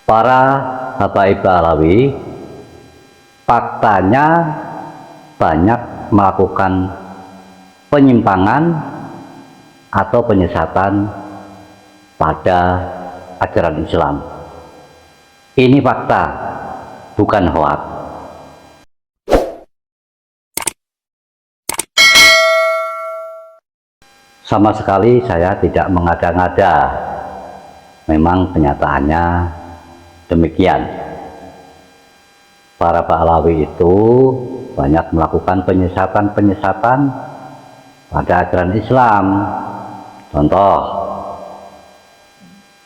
Para habaib Alawi faktanya banyak melakukan penyimpangan atau penyesatan pada ajaran Islam. Ini fakta, bukan hoak. Sama sekali saya tidak mengada-ngada. Memang kenyataannya demikian. Para Pahlawi itu banyak melakukan penyesatan-penyesatan pada ajaran Islam. Contoh,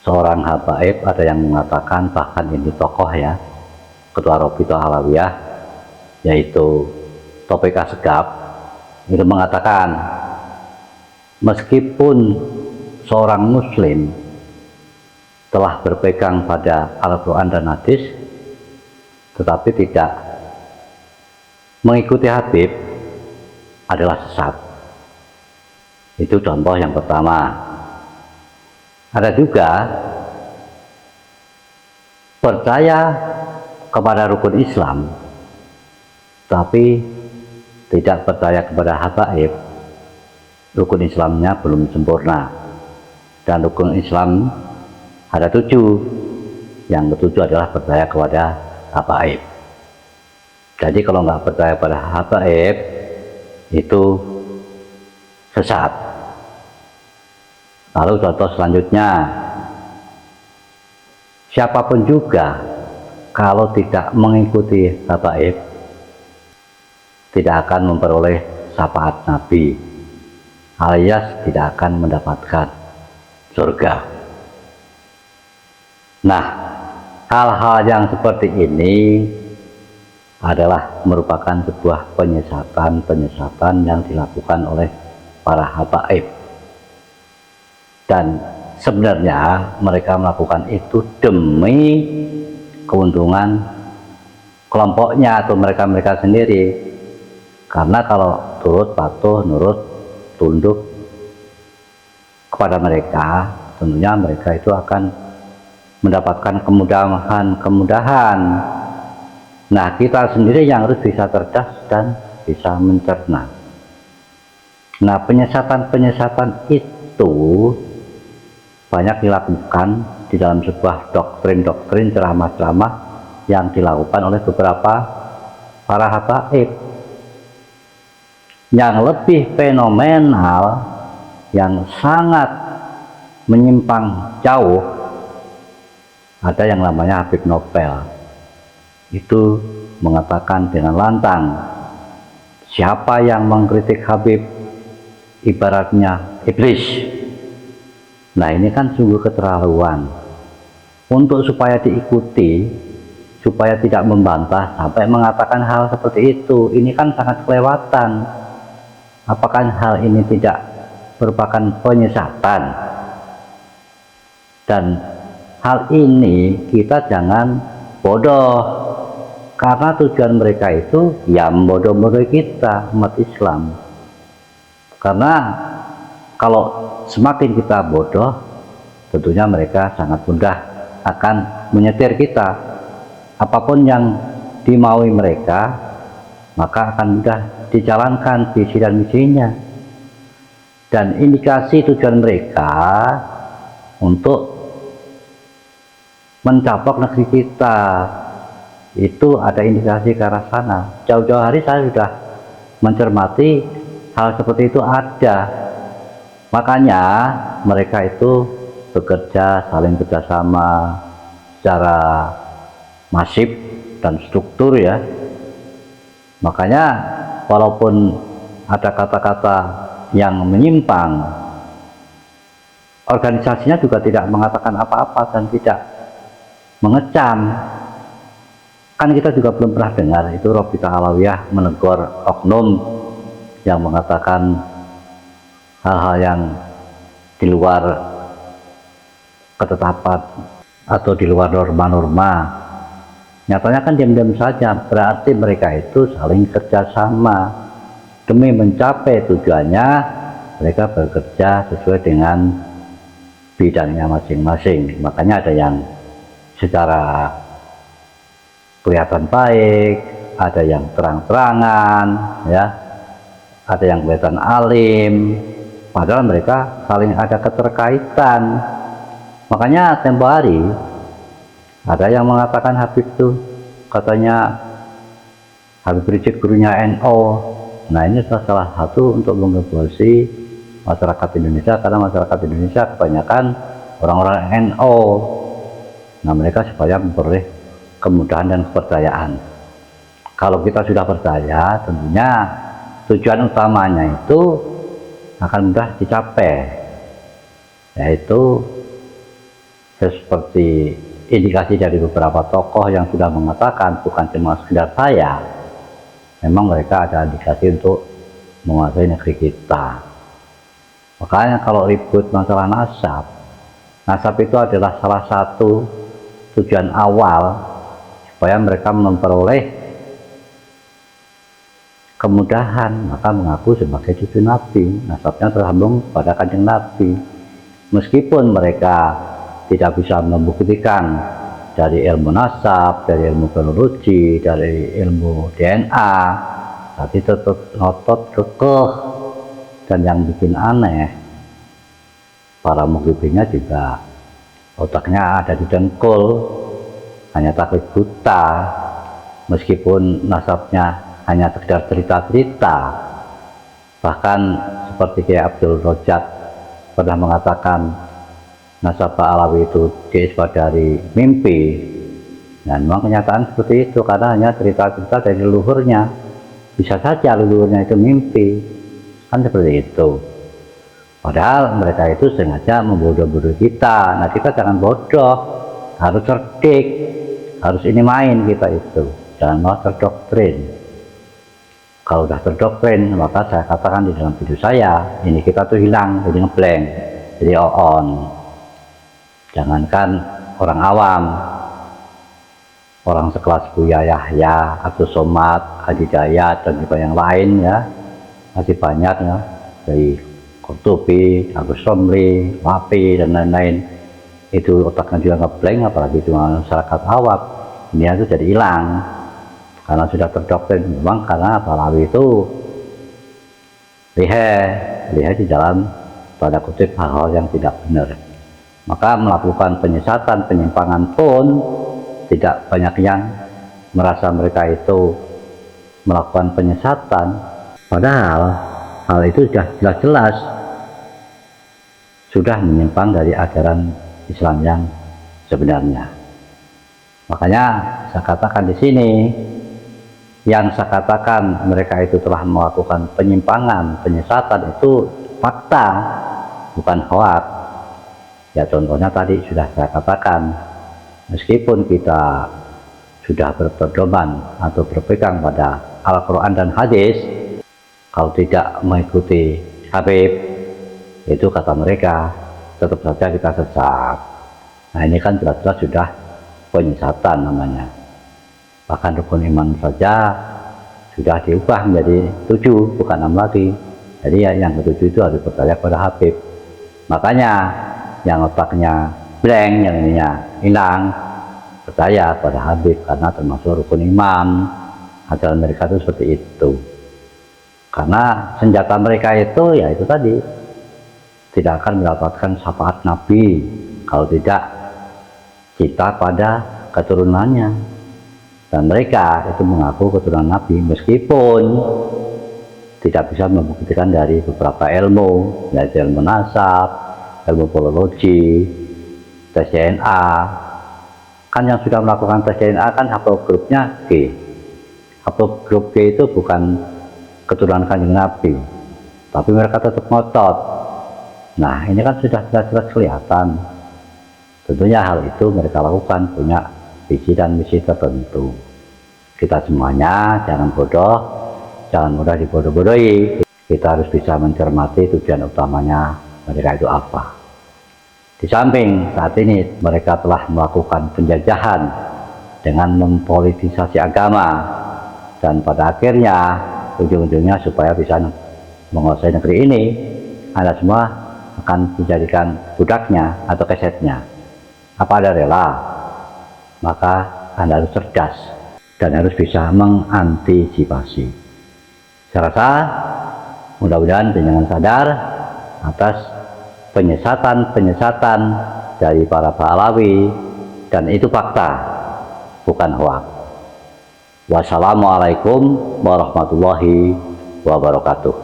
seorang habaib ada yang mengatakan, bahkan ini tokoh ya, ketua Rabithah Alawiyah, yaitu Taufik Asgaf, itu mengatakan, meskipun seorang muslim telah berpegang pada Al-Quran dan Hadis, tetapi tidak mengikuti Habib, adalah sesat. Itu contoh yang pertama. Ada juga percaya kepada rukun Islam, tapi tidak percaya kepada habaib. Rukun Islamnya belum sempurna, dan rukun Islam ada 7. Yang ketujuh adalah percaya kepada habaib. Jadi kalau nggak percaya pada habaib, itu sesat. Lalu contoh selanjutnya, siapapun juga kalau tidak mengikuti habaib tidak akan memperoleh syafaat Nabi, alias tidak akan mendapatkan surga. Nah, hal-hal yang seperti ini adalah merupakan sebuah penyesatan yang dilakukan oleh para habaib. Dan sebenarnya mereka melakukan itu demi keuntungan kelompoknya atau mereka sendiri. Karena kalau turut patuh, nurut, tunduk kepada mereka, tentunya mereka itu akan mendapatkan kemudahan. Nah, kita sendiri yang harus bisa cerdas dan bisa mencerna. Nah, penyesatan itu banyak dilakukan di dalam sebuah doktrin ceramah-ceramah yang dilakukan oleh beberapa para habaib. Yang lebih fenomenal, yang sangat menyimpang jauh, ada yang namanya Habib Nobel. Itu mengatakan dengan lantang, siapa yang mengkritik Habib ibaratnya iblis. Nah, ini kan sungguh keterlaluan. Untuk supaya diikuti, supaya tidak membantah sampai mengatakan hal seperti itu, ini kan sangat kelewatan. Apakah hal ini tidak merupakan penyesatan? Dan hal ini kita jangan bodoh, karena tujuan mereka itu ya membodoh-bodohi kita, umat Islam. Karena kalau semakin kita bodoh, tentunya mereka sangat mudah akan menyetir kita. Apapun yang dimaui mereka, maka akan mudah dijalankan visi dan misinya. Dan indikasi tujuan mereka untuk mencaplok negeri kita itu ada indikasi ke arah sana. Jauh-jauh hari saya sudah mencermati hal seperti itu ada. Makanya mereka itu bekerja, saling bekerjasama secara masif dan struktur ya. Makanya walaupun ada kata-kata yang menyimpang, organisasinya juga tidak mengatakan apa-apa dan tidak mengecam. Kan kita juga belum pernah dengar itu Rabithah Alawiyah menegur oknum yang mengatakan hal-hal yang di luar ketetapan atau di luar norma-norma. Nyatanya kan diam-diam saja, berarti mereka itu saling kerjasama demi mencapai tujuannya. Mereka bekerja sesuai dengan bidangnya masing-masing. Makanya ada yang secara kelihatan baik, ada yang terang-terangan, ya, ada yang kelihatan alim, padahal mereka saling ada keterkaitan. Makanya tempo hari ada yang mengatakan Habib tuh katanya Habib Rizik gurunya NO. Nah, ini salah satu untuk mengevaluasi masyarakat Indonesia, karena masyarakat Indonesia kebanyakan orang-orang NO. Nah, mereka supaya memperoleh kemudahan dan kepercayaan. Kalau kita sudah percaya, tentunya tujuan utamanya itu akan mudah dicapai, yaitu seperti indikasi dari beberapa tokoh yang sudah mengatakan, bukan cuma sekedar saya, memang mereka ada indikasi untuk menguasai negeri kita. Makanya kalau ribut masalah nasab, nasab itu adalah salah satu tujuan awal supaya mereka memperoleh kemudahan, maka mengaku sebagai cucu Nabi, nasabnya tersambung pada kanjeng Nabi. Meskipun mereka tidak bisa membuktikan dari ilmu nasab, dari ilmu genealogi, dari ilmu DNA, tapi tetap ngotot kekeh. Dan yang bikin aneh, para mughibinnya juga otaknya ada di dengkul, hanya taklid buta, meskipun nasabnya hanya sekedar cerita-cerita. Bahkan seperti kayak Abdul Rojak pernah mengatakan nasab Pak Alawi itu diisbat dari mimpi. Dan memang kenyataan seperti itu, karena hanya cerita-cerita dari leluhurnya. Bisa saja leluhurnya itu mimpi, kan seperti itu. Padahal mereka itu sengaja membodoh-bodoh kita. Nah, kita jangan bodoh, harus cerdik, harus ini main kita itu, jangan mau terdoktrin. Kalau sudah terdoktrin, maka saya katakan di dalam video saya, ini kita tuh hilang, jadi ngeblank, jadi on. Jangankan orang awam, orang sekelas Buya Yahya, Abdul Somad, Hadi Dayat, dan juga yang lain ya, masih banyak ya, dari Qurtubi, Agus Romli, Wapi, dan lain-lain. Itu otaknya juga ngeblank, apalagi cuma masyarakat awam. Ini itu jadi hilang karena sudah terdoktrin. Memang karena Pahlawi itu lihat di dalam tanda kutip hal-hal yang tidak benar, maka melakukan penyesatan, penyimpangan pun tidak banyak yang merasa mereka itu melakukan penyesatan, padahal hal itu sudah jelas-jelas sudah menyimpang dari ajaran Islam yang sebenarnya. Makanya saya katakan di sini, yang saya katakan mereka itu telah melakukan penyimpangan, penyesatan, itu fakta, bukan hoak. Ya, contohnya tadi sudah saya katakan, meskipun kita sudah berpedoman atau berpegang pada Al-Quran dan hadis, kalau tidak mengikuti Habib, itu kata mereka, tetap saja kita sesat. Nah, ini kan jelas-jelas sudah penyesatan namanya. Bahkan rukun iman saja sudah diubah menjadi 7, bukan 6 lagi. Jadi ya, yang ke-7 itu harus percaya pada Habib. Makanya yang otaknya blank, yang ininya hilang, percaya pada Habib, karena termasuk rukun iman. Ajaran mereka itu seperti itu. Karena senjata mereka itu ya itu tadi, tidak akan mendapatkan syafaat Nabi kalau tidak kita pada keturunannya. Dan mereka itu mengaku keturunan Nabi, meskipun tidak bisa membuktikan dari beberapa ilmu, yaitu ilmu nasab, ilmu polologi, tes DNA. Kan yang sudah melakukan tes DNA kan haplogrupnya G. Haplogrup G itu bukan keturunan Kanjeng Nabi, tapi mereka tetap ngotot. Nah, ini kan sudah jelas-jelas kelihatan. Tentunya hal itu mereka lakukan punya visi dan misi tertentu. Kita semuanya jangan bodoh, jangan mudah dibodoh-bodohi. Kita harus bisa mencermati tujuan utamanya mereka itu apa. Di samping saat ini mereka telah melakukan penjajahan dengan mempolitisasi agama, dan pada akhirnya ujung-ujungnya supaya bisa menguasai negeri ini, Anda semua akan dijadikan budaknya atau kesetnya. Apa Anda rela maka Anda harus cerdas dan harus bisa mengantisipasi. Saya rasa mudah-mudahan jenengan sadar atas penyesatan-penyesatan dari para Pahlawi, dan itu fakta, bukan hoak. Wassalamualaikum warahmatullahi wabarakatuh.